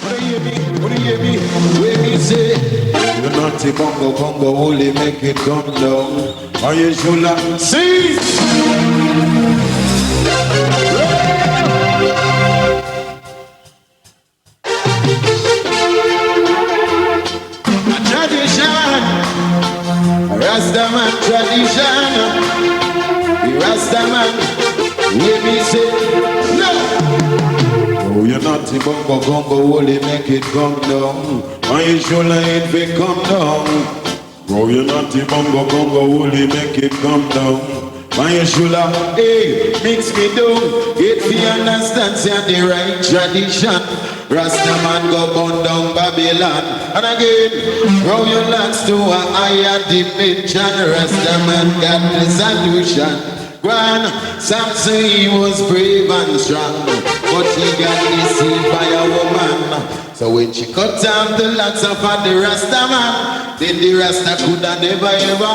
What do you hear me? What do you hear me? When me say, you're naughty bongo bongo, only make it come down. Are you sure? See? Tradition, Rastaman tradition, Rastaman, when me say, no. Oh, you're naughty bongo bongo, only make it come down. Are you sure it will come down? Oh, you're naughty bongo bongo, only make it come down. Are you sure? Hey, mix me down. If you understand, say the right tradition. Rastaman go burn down Babylon. And again, throw your lands to a higher dimension. Rastaman got the solution. Grand Samson, he was brave and strong, but he got deceived by a woman. So when she cut off the locks of the Rastaman, then the Rasta could have never ever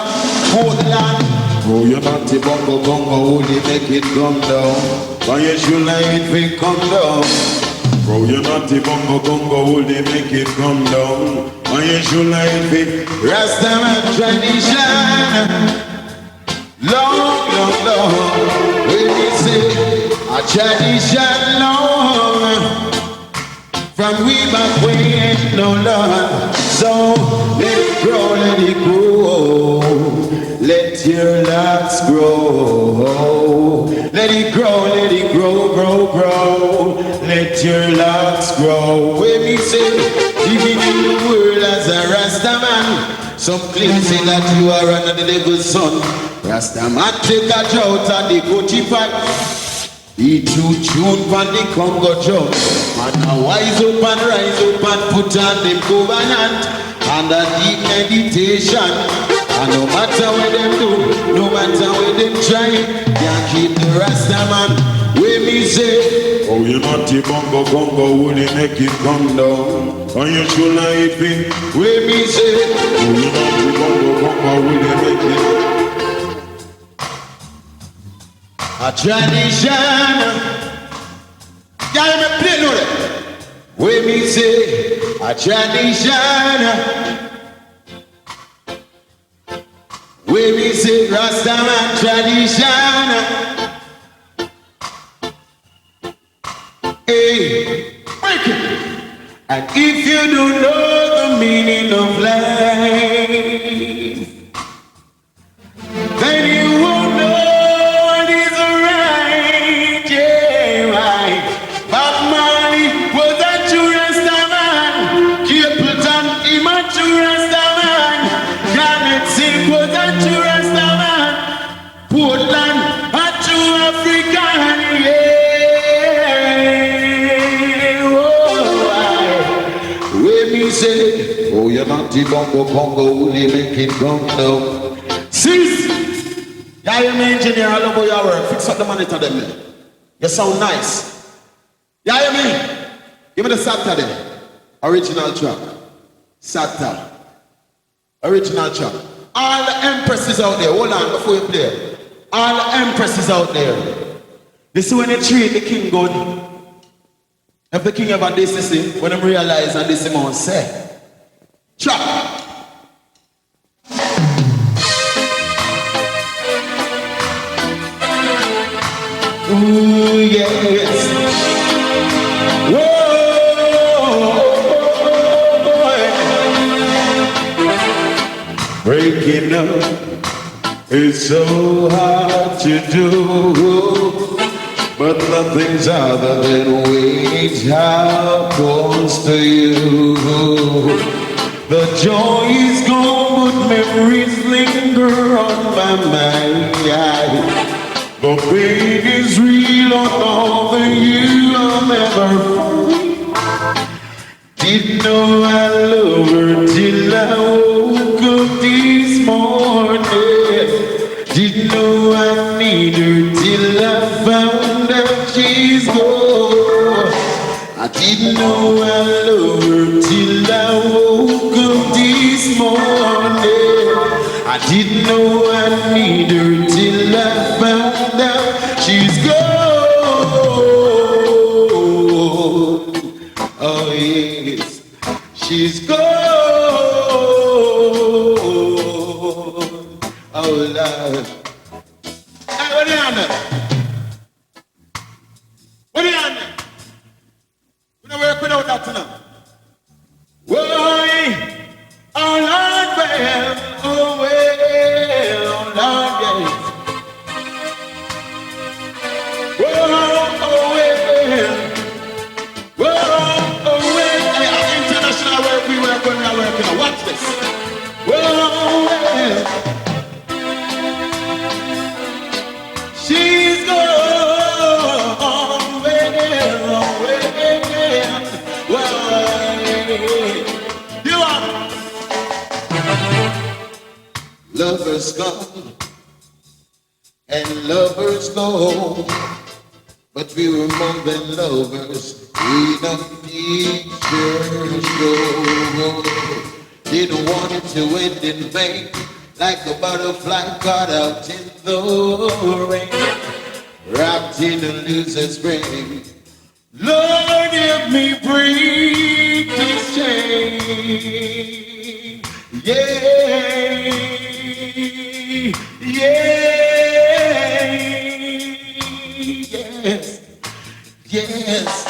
hold land. Oh, you're not the bongo bongo, only make it come down. Why you should like it will come down? Bro, you're not the bongo bongo, only make it come down. Why you should like it will Rastaman tradition. Long, long, long, when we say a tradition long, from we back when no Lord. So let it grow, let it grow, let your locks grow. Let it grow, let it grow, grow, grow, let your locks grow. When we say living in the world as a Rastaman, some claim say that you are under the devil's son. Rastaman take a drought and the Gucci pipe. He tune from the Congo drum. And now wise up and rise up and put on them covenant and a deep meditation. And no matter what them do, no matter what them try, can't keep the Rastaman. When me say, oh, you're not the bongo bongo, will it make it come down? Are you sure like it be? When me say, oh, you're not the bongo bongo, will it make it? A tradition. Y'all me play no that. When me say, a tradition. When me say, Rastaman tradition. Hey, break it. And if you don't know the meaning of life, then you won't know what is right, yeah, right. Bob Marley was a true Rastaman. Capleton, him a true Rastaman. Janet Silk was a true Rastaman. Portland, a true African, yeah. Say, oh, you're not the bongo bongo, will you make it come down? Sis! Yeah, you're my engineer, I love how you work. Fix up the monitor them. You sound nice. Yeah, you mean? Give me the Saturday. Original track. Saturday. Original track. All the empresses out there, hold on before you play. All the empresses out there. This is when they treat the king good. If the king ever this is when I realize and this man say, chop. Ooh, yes. Whoa. Breaking up is so hard to do. But nothing's other than wage happens to you. The joy is gone, but memories linger on my mind. The pain is real on all the you I'll never find. Didn't know I love her till I woke up this morning. Didn't know I need her till I found out she's gone. I didn't know I love her till I woke up this morning. I didn't know I need her till I found out she's gone. Oh yeah. she's gone. Oh Lord. Hey, what are you on there? What are you on there? We don't work without that tonight. Why? Oh Lord, well, oh well, oh Lord, yes. Whoa, oh well, whoa, oh well. Hey, international work, we work when we are working. Watch this. Whoa, well. She's gone, well, you are. Lovers gone and lovers go home, but we were more than lovers. We don't need church go. Didn't want it to end in vain, like a butterfly caught out in the rain, wrapped in a loser's brain. Lord, help me break this chain. Yeah, yeah, yes, yes.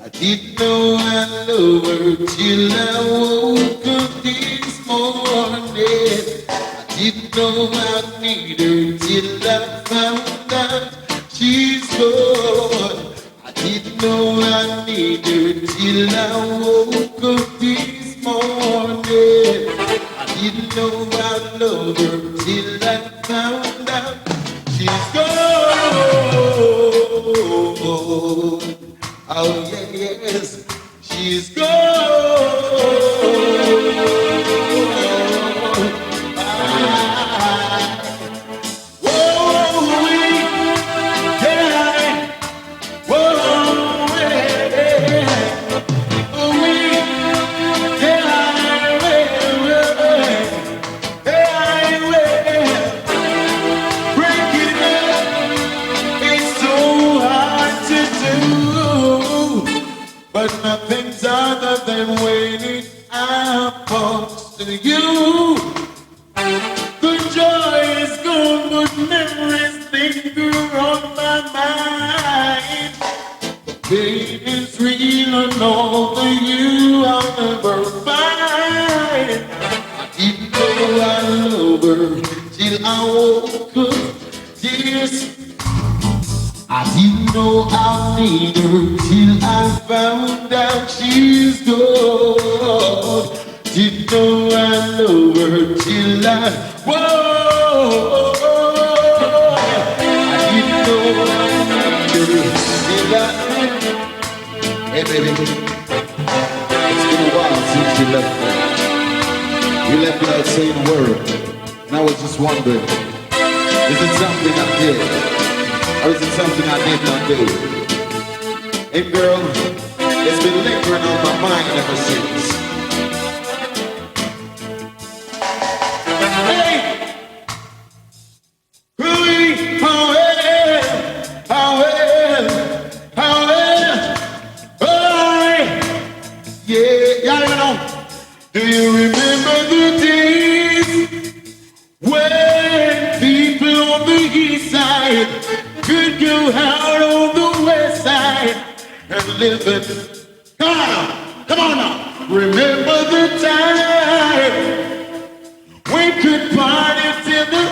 I didn't know I loved her till I woke up this morning. I didn't know I need her till I found out she's gone. I didn't know I need her till I woke up this morning. I didn't know I loved her till I found out she's gone. Oh yes, she's gone. But nothing's other than waiting upon to you. The joy is gone, but memories linger on my mind. The pain is real and all the you I'll never find. I didn't know I loved her till I woke up. Yes, I didn't know I need her till I found out she's gone. Didn't know I love her till I, whoa. I didn't know I need her till I, hey baby, it's been a while since you left me. You left without saying a word, and I was just wondering, is it something I did? Or is it something I did not do? And girl, it's been lingering on my mind ever since. Hey! How well, yeah, y'all even know. Do you remember the days when people on the east side could go out on the west side and live it? Come on now. Remember the time we could party till the,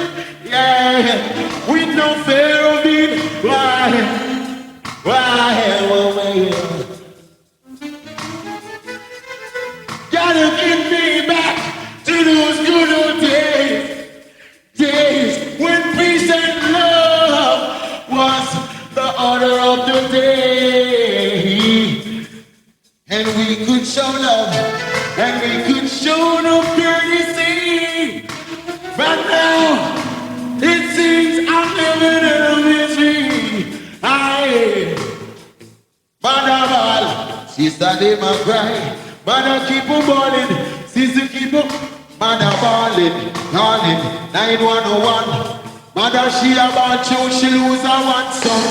yeah, with no fear of being why, gotta get me back to those good old days when peace and love was the order of the day, and we could show love, and we could show no courtesy. But now it seems I'm living in a misery. Mother, sister, they my cry. Mother, keep on balling. Sister, keep on. Mother, balling, calling 911. Mother, she about you, she lose her one son.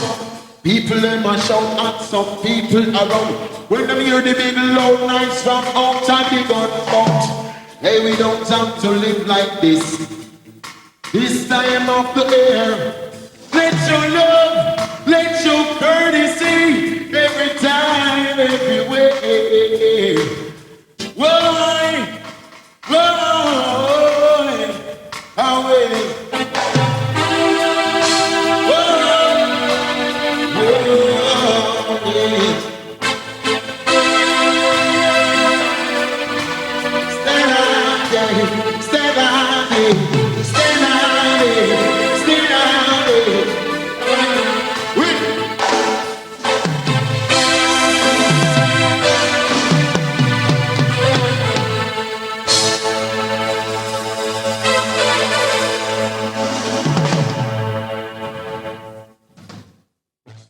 People them a shout at some people around. When them hear the big loud noise from outside the gun out. Hey, we don't have to live like this. This time of the year. Let your love, let your courtesy